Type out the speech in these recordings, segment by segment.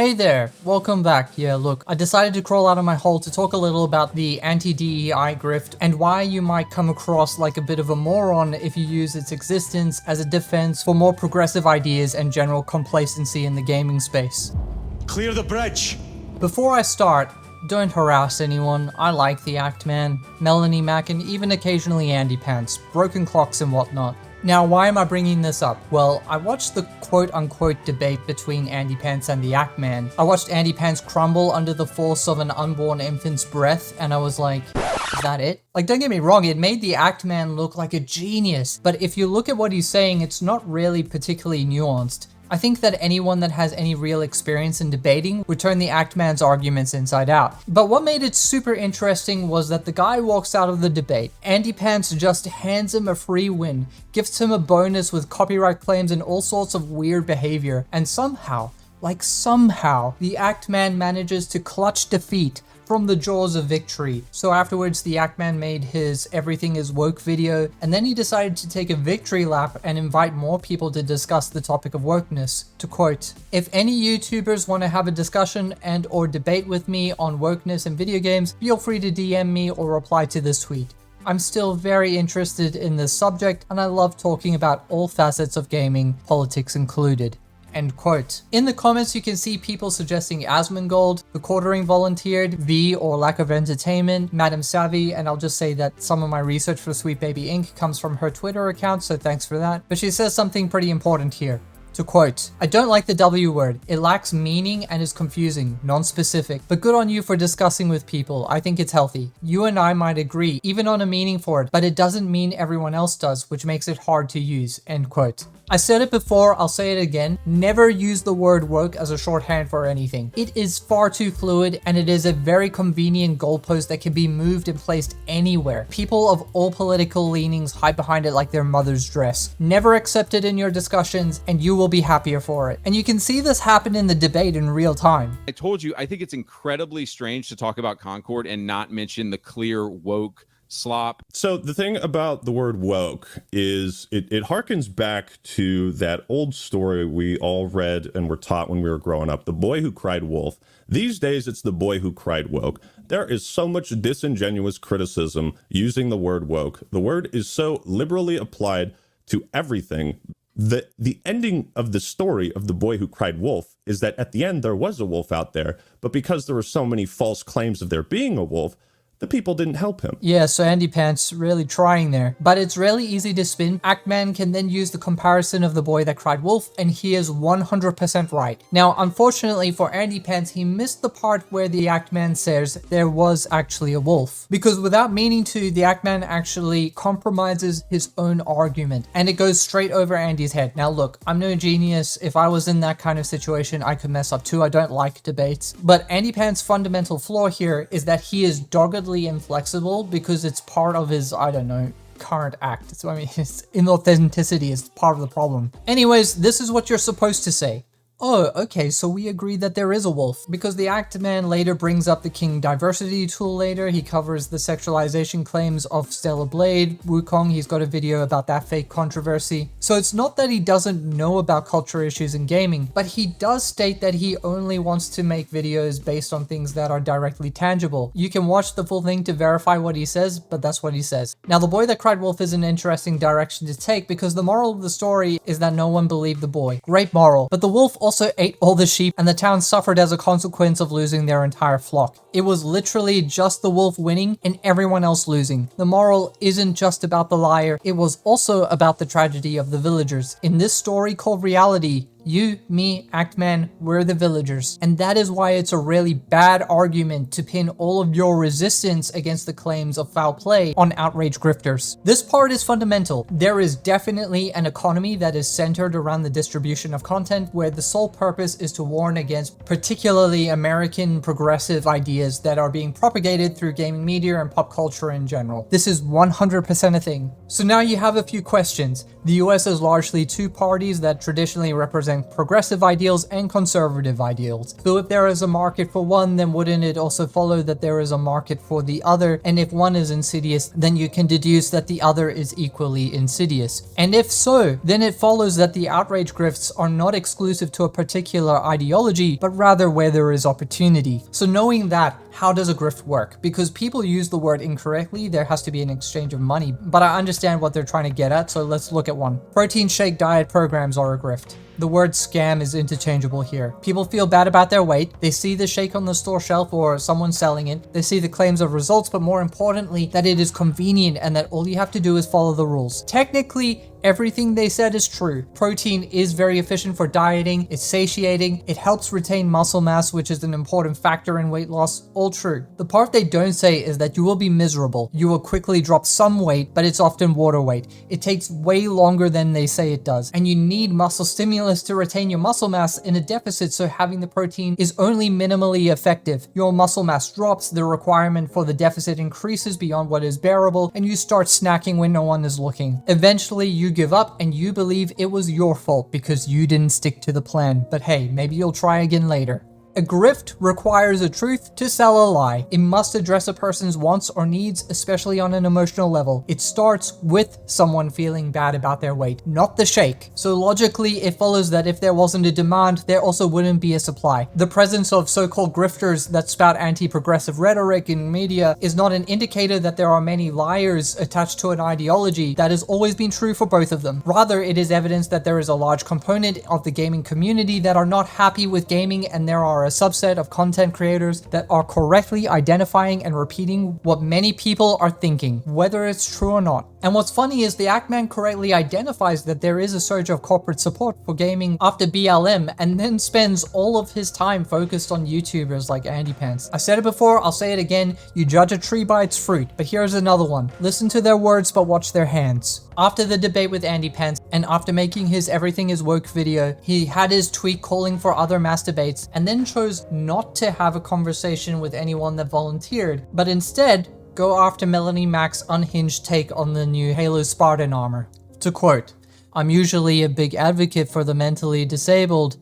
Hey there, welcome back. Yeah, look, I decided to crawl out of my hole to talk a little about the anti-DEI grift and why you might come across like a bit of a moron if you use its existence as a defense for more progressive ideas and general complacency in the gaming space. Clear the bridge! Before I start, don't harass anyone. I like the Actman, Melanie Mac, and even occasionally AndyPants, broken clocks and whatnot. Now, why am I bringing this up? Well, I watched the quote-unquote debate between AndyPants and the Actman. I watched AndyPants crumble under the force of an unborn infant's breath, and I was like, is that it? Like, don't get me wrong, it made the Actman look like a genius, but if you look at what he's saying, it's not really particularly nuanced. I think that anyone that has any real experience in debating would turn the Actman's arguments inside out. But what made it super interesting was that the guy walks out of the debate. AndyPants just hands him a free win, gifts him a bonus with copyright claims and all sorts of weird behavior, and somehow, the Actman manages to clutch defeat from the jaws of victory. So afterwards, the Actman made his Everything is Woke video, and then he decided to take a victory lap and invite more people to discuss the topic of wokeness. To quote, "If any YouTubers want to have a discussion and or debate with me on wokeness and video games, feel free to DM me or reply to this tweet. I'm still very interested in this subject, and I love talking about all facets of gaming, politics included." End quote. In the comments, you can see people suggesting Asmongold, the Quartering volunteered, V or Lack of Entertainment, Madam Savvy, and I'll just say that some of my research for Sweet Baby Inc. comes from her Twitter account, so thanks for that. But she says something pretty important here. To quote, "I don't like the W word. It lacks meaning and is confusing, non-specific. But good on you for discussing with people. I think it's healthy. You and I might agree, even on a meaning for it, but it doesn't mean everyone else does, which makes it hard to use." End quote. I said it before, I'll say it again. Never use the word woke as a shorthand for anything. It is far too fluid, and it is a very convenient goalpost that can be moved and placed anywhere. People of all political leanings hide behind it like their mother's dress. Never accept it in your discussions, and you will be happier for it. And you can see this happen in the debate in real time. I told you, I think it's incredibly strange to talk about Concord and not mention the clear woke slop. So the thing about the word woke is it harkens back to that old story we all read and were taught when we were growing up, The Boy Who Cried Wolf. These days, it's The Boy Who Cried Woke. There is so much disingenuous criticism using the word woke. The word is so liberally applied to everything. The ending of the story of The Boy Who Cried Wolf is that at the end, there was a wolf out there, but because there were so many false claims of there being a wolf, the people didn't help him. Yeah, so AndyPants really trying there. But it's really easy to spin. Actman can then use the comparison of The Boy That Cried Wolf, and he is 100% right. Now, unfortunately for AndyPants, he missed the part where the Actman says there was actually a wolf. Because without meaning to, the Actman actually compromises his own argument, and it goes straight over Andy's head. Now look, I'm no genius. If I was in that kind of situation, I could mess up too. I don't like debates. But AndyPants' fundamental flaw here is that he is doggedly inflexible because it's part of his, I don't know, current act. So I mean, his inauthenticity is part of the problem. Anyways, this is what you're supposed to say. Oh, okay, so we agree that there is a wolf, because the Actman later brings up the King diversity tool later. He covers the sexualization claims of Stellar Blade, Wukong. He's got a video about that fake controversy. So it's not that he doesn't know about culture issues in gaming, but he does state that he only wants to make videos based on things that are directly tangible. You can watch the full thing to verify what he says, but that's what he says. Now, The Boy That Cried Wolf is an interesting direction to take, because the moral of the story is that no one believed the boy. Great moral. But the wolf also ate all the sheep, and the town suffered as a consequence of losing their entire flock. It was literally just the wolf winning and everyone else losing. The moral isn't just about the liar, it was also about the tragedy of the villagers. In this story called reality, you, me, Actman, we're the villagers. And that is why it's a really bad argument to pin all of your resistance against the claims of foul play on outrage grifters. This part is fundamental. There is definitely an economy that is centered around the distribution of content where the sole purpose is to warn against particularly American progressive ideas that are being propagated through gaming media and pop culture in general. This is 100% a thing. So now you have a few questions. The US has largely two parties that traditionally represent represent progressive ideals and conservative ideals. So if there is a market for one, then wouldn't it also follow that there is a market for the other? And if one is insidious, then you can deduce that the other is equally insidious. And if so, then it follows that the outrage grifts are not exclusive to a particular ideology, but rather where there is opportunity. So knowing that, how does a grift work? Because people use the word incorrectly, there has to be an exchange of money, but I understand what they're trying to get at, so let's look at one. Protein shake diet programs are a grift. The word scam is interchangeable here. People feel bad about their weight, they see the shake on the store shelf or someone selling it, they see the claims of results, but more importantly, that it is convenient and that all you have to do is follow the rules. Technically, everything they said is true. Protein is very efficient for dieting, it's satiating, it helps retain muscle mass, which is an important factor in weight loss. All true. The part they don't say is that you will be miserable. You will quickly drop some weight, but it's often water weight. It takes way longer than they say it does, and you need muscle stimulus to retain your muscle mass in a deficit, so having the protein is only minimally effective. Your muscle mass drops, the requirement for the deficit increases beyond what is bearable, and you start snacking when no one is looking. Eventually, you give up and you believe it was your fault because you didn't stick to the plan. But hey, maybe you'll try again later. A grift requires a truth to sell a lie. It must address a person's wants or needs, especially on an emotional level. It starts with someone feeling bad about their weight, not the shake. So logically, it follows that if there wasn't a demand, there also wouldn't be a supply. The presence of so-called grifters that spout anti-progressive rhetoric in media is not an indicator that there are many liars attached to an ideology. That has always been true for both of them. Rather, it is evidence that there is a large component of the gaming community that are not happy with gaming, and there are a subset of content creators that are correctly identifying and repeating what many people are thinking, whether it's true or not. And what's funny is the Actman correctly identifies that there is a surge of corporate support for gaming after BLM, and then spends all of his time focused on YouTubers like AndyPants. I said it before, I'll say it again, you judge a tree by its fruit, but here's another one. Listen to their words, but watch their hands. After the debate with AndyPants, and after making his Everything is Woke video, he had his tweet calling for other mass debates, and then chose not to have a conversation with anyone that volunteered, but instead go after Melanie Mac's unhinged take on the new Halo Spartan armor. To quote, "I'm usually a big advocate for the mentally disabled,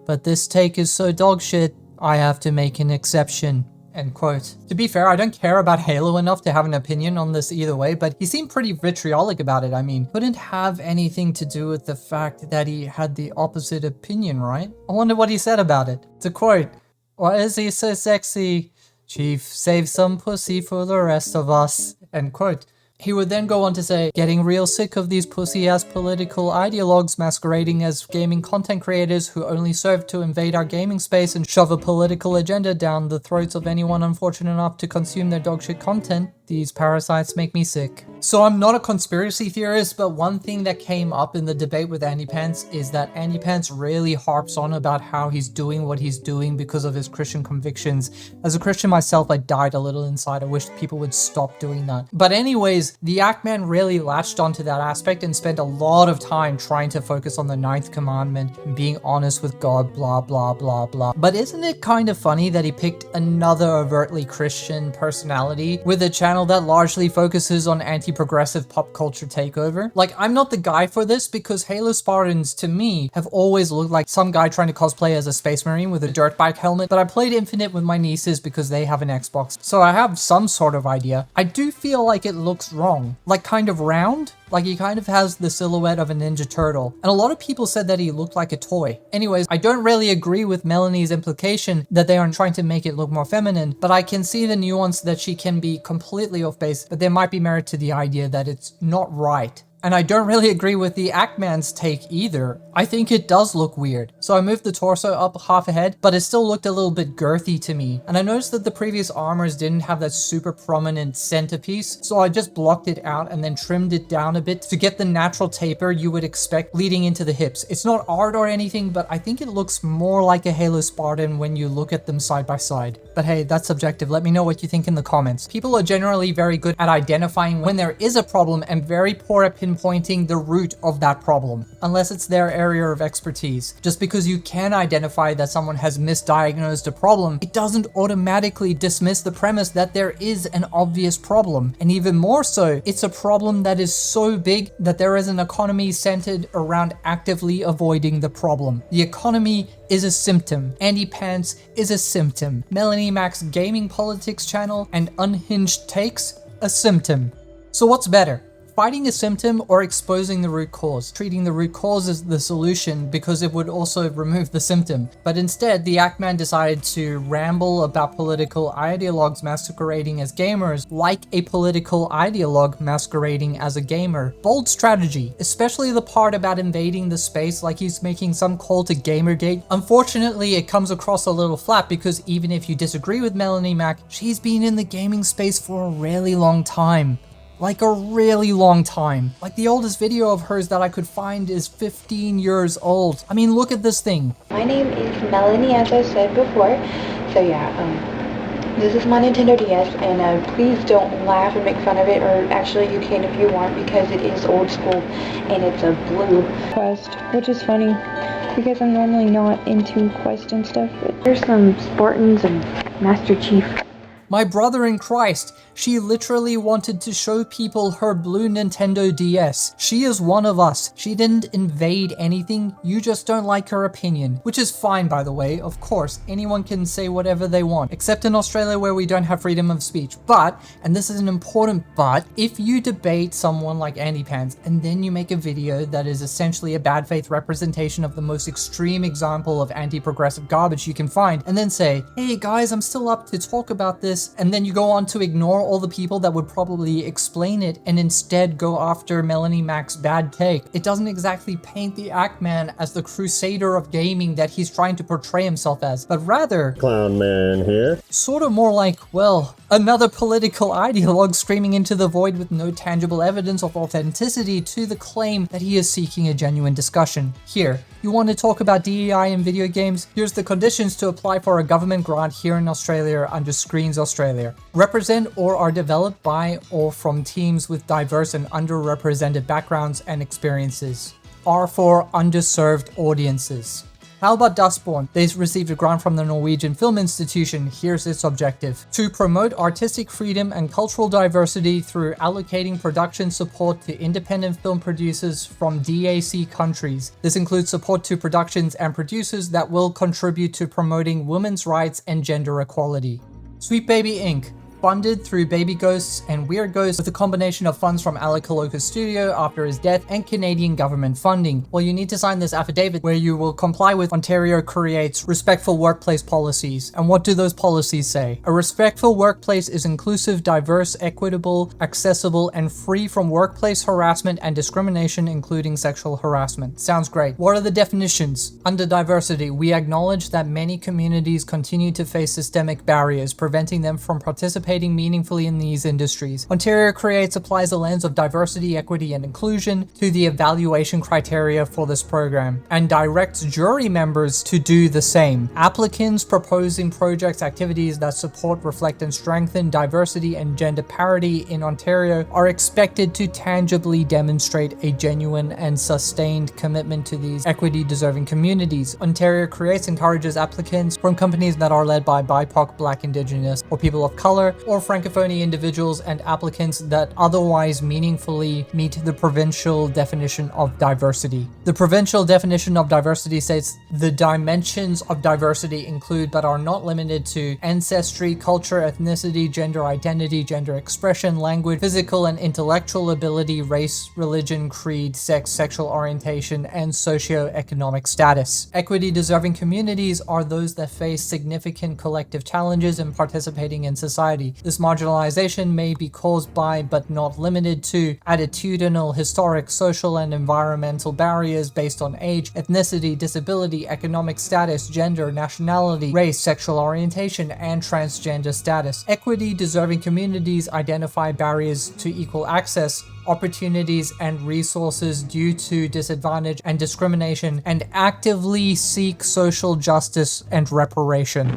but this take is so dogshit, I have to make an exception." End quote. To be fair, I don't care about Halo enough to have an opinion on this either way, but he seemed pretty vitriolic about it. I mean, couldn't have anything to do with the fact that he had the opposite opinion, right? I wonder what he said about it. To quote, "Why is he so sexy? Chief, save some pussy for the rest of us." End quote. He would then go on to say, "Getting real sick of these pussy-ass political ideologues masquerading as gaming content creators who only serve to invade our gaming space and shove a political agenda down the throats of anyone unfortunate enough to consume their dogshit content. These parasites make me sick." So I'm not a conspiracy theorist, but one thing that came up in the debate with AndyPants is that AndyPants really harps on about how he's doing what he's doing because of his Christian convictions. As a Christian myself, I died a little inside. I wish people would stop doing that. But anyways, the Actman really latched onto that aspect and spent a lot of time trying to focus on the 9th commandment and being honest with God, blah, blah, blah, blah. But isn't it kind of funny that he picked another overtly Christian personality with a channel that largely focuses on anti-progressive pop culture takeover? Like, I'm not the guy for this because Halo Spartans, to me, have always looked like some guy trying to cosplay as a space marine with a dirt bike helmet, but I played Infinite with my nieces because they have an Xbox, so I have some sort of idea. I do feel like it looks wrong. Like, kind of round? Like, he kind of has the silhouette of a Ninja Turtle. And a lot of people said that he looked like a toy. Anyways, I don't really agree with Melanie's implication that they are trying to make it look more feminine, but I can see the nuance that she can be completely off base, but there might be merit to the idea that it's not right. And I don't really agree with the Actman's take either. I think it does look weird. So I moved the torso up half a head, but it still looked a little bit girthy to me. And I noticed that the previous armors didn't have that super prominent centerpiece, so I just blocked it out and then trimmed it down a bit to get the natural taper you would expect leading into the hips. It's not art or anything, but I think it looks more like a Halo Spartan when you look at them side by side. But hey, that's subjective. Let me know what you think in the comments. People are generally very good at identifying when there is a problem and very poor at pinpointing pinpointing the root of that problem, unless it's their area of expertise. Just because you can identify that someone has misdiagnosed a problem, it doesn't automatically dismiss the premise that there is an obvious problem. And even more so, it's a problem that is so big that there is an economy centered around actively avoiding the problem. The economy is a symptom. AndyPants is a symptom. Melanie Mac's gaming politics channel and unhinged takes, a symptom. So what's better? Fighting a symptom or exposing the root cause? Treating the root cause as the solution because it would also remove the symptom. But instead, the Actman decided to ramble about political ideologues masquerading as gamers like a political ideologue masquerading as a gamer. Bold strategy, especially the part about invading the space like he's making some call to Gamergate. Unfortunately, it comes across a little flat because even if you disagree with Melanie Mac, she's been in the gaming space for a really long time. Like a really long time. Like the oldest video of hers that I could find is 15 years old. I mean, look at this thing. My name is Melanie, as I said before. So yeah, this is my Nintendo DS, and please don't laugh and make fun of it, or actually you can if you want, because it is old school and it's a blue Quest, which is funny because I'm normally not into Quest and stuff. But there's some Spartans and Master Chief. My brother in Christ, she literally wanted to show people her blue Nintendo DS. She is one of us. She didn't invade anything, you just don't like her opinion. Which is fine, by the way, of course, anyone can say whatever they want, except in Australia where we don't have freedom of speech. But, and this is an important but, if you debate someone like AndyPants and then you make a video that is essentially a bad faith representation of the most extreme example of anti-progressive garbage you can find, and then say, hey guys, I'm still up to talk about this, and then you go on to ignore all the people that would probably explain it and instead go after Melanie Mac's bad take, it doesn't exactly paint the Actman as the crusader of gaming that he's trying to portray himself as, but rather Clown man here. sort of more like, well, another political ideologue screaming into the void with no tangible evidence of authenticity to the claim that he is seeking a genuine discussion. Here, you want to talk about DEI in video games? Here's the conditions to apply for a government grant here in Australia under Screens Australia. Represent or are developed by or from teams with diverse and underrepresented backgrounds and experiences. Are for underserved audiences. How about Dustborn? They received a grant from the Norwegian Film Institution. Here's its objective: to promote artistic freedom and cultural diversity through allocating production support to independent film producers from DAC countries. This includes support to productions and producers that will contribute to promoting women's rights and gender equality. Sweet Baby Inc. funded through Baby Ghosts and Weird Ghosts with a combination of funds from Alec Kaloka's studio after his death and Canadian government funding. Well, you need to sign this affidavit where you will comply with Ontario Create's respectful workplace policies. And what do those policies say? A respectful workplace is inclusive, diverse, equitable, accessible, and free from workplace harassment and discrimination, including sexual harassment. Sounds great. What are the definitions? Under diversity, we acknowledge that many communities continue to face systemic barriers, preventing them from participating meaningfully in these industries. Ontario Creates applies a lens of diversity, equity, and inclusion to the evaluation criteria for this program and directs jury members to do the same. Applicants proposing projects, activities that support, reflect, and strengthen diversity and gender parity in Ontario are expected to tangibly demonstrate a genuine and sustained commitment to these equity-deserving communities. Ontario Creates encourages applicants from companies that are led by BIPOC, Black, Indigenous, or people of color, or Francophone individuals, and applicants that otherwise meaningfully meet the provincial definition of diversity. The provincial definition of diversity states the dimensions of diversity include but are not limited to ancestry, culture, ethnicity, gender identity, gender expression, language, physical and intellectual ability, race, religion, creed, sex, sexual orientation, and socioeconomic status. Equity-deserving communities are those that face significant collective challenges in participating in society. This marginalization may be caused by, but not limited to, attitudinal, historic, social, and environmental barriers based on age, ethnicity, disability, economic status, gender, nationality, race, sexual orientation, and transgender status. Equity-deserving communities identify barriers to equal access, opportunities, and resources due to disadvantage and discrimination, and actively seek social justice and reparation.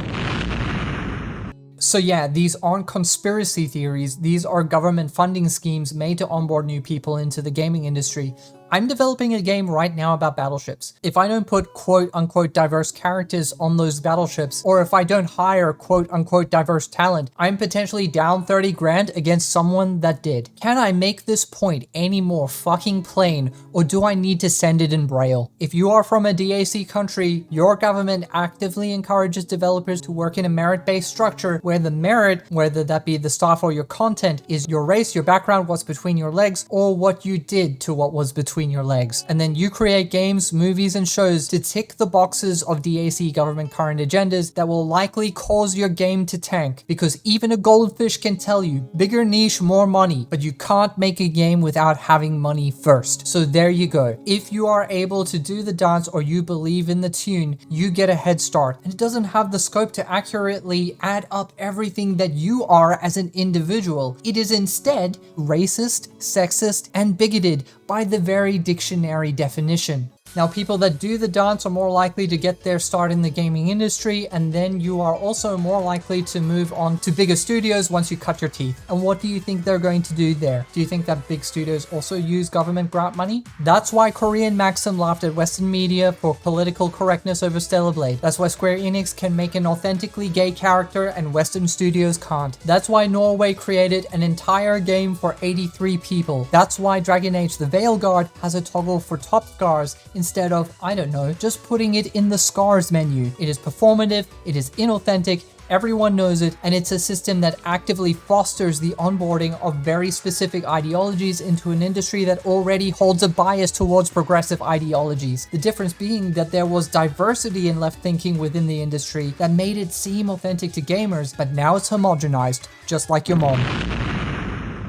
So yeah, these aren't conspiracy theories, these are government funding schemes made to onboard new people into the gaming industry. I'm developing a game right now about battleships. If I don't put quote-unquote diverse characters on those battleships, or if I don't hire quote-unquote diverse talent, I'm potentially down 30 grand against someone that did. Can I make this point any more fucking plain, or do I need to send it in braille? If you are from a DAC country, your government actively encourages developers to work in a merit-based structure where the merit, whether that be the staff or your content, is your race, your background, what's between your legs, or what you did to what was between your legs. And then you create games, movies, and shows to tick the boxes of DAC government current agendas that will likely cause your game to tank, because even a goldfish can tell you, bigger niche, more money, but you can't make a game without having money first. So there you go. If you are able to do the dance or you believe in the tune, you get a head start, and it doesn't have the scope to accurately add up everything that you are as an individual. It is instead racist, sexist, and bigoted by the very dictionary definition. Now, people that do the dance are more likely to get their start in the gaming industry, and then you are also more likely to move on to bigger studios once you cut your teeth. And what do you think they're going to do there? Do you think that big studios also use government grant money? That's why Korean Maxim laughed at Western media for political correctness over Stellar Blade. That's why Square Enix can make an authentically gay character and Western studios can't. That's why Norway created an entire game for 83 people. That's why Dragon Age The Veilguard has a toggle for top scars instead of, I don't know, just putting it in the scars menu. It is performative, it is inauthentic, everyone knows it, and it's a system that actively fosters the onboarding of very specific ideologies into an industry that already holds a bias towards progressive ideologies. The difference being that there was diversity in left thinking within the industry that made it seem authentic to gamers, but now it's homogenized, just like your mom.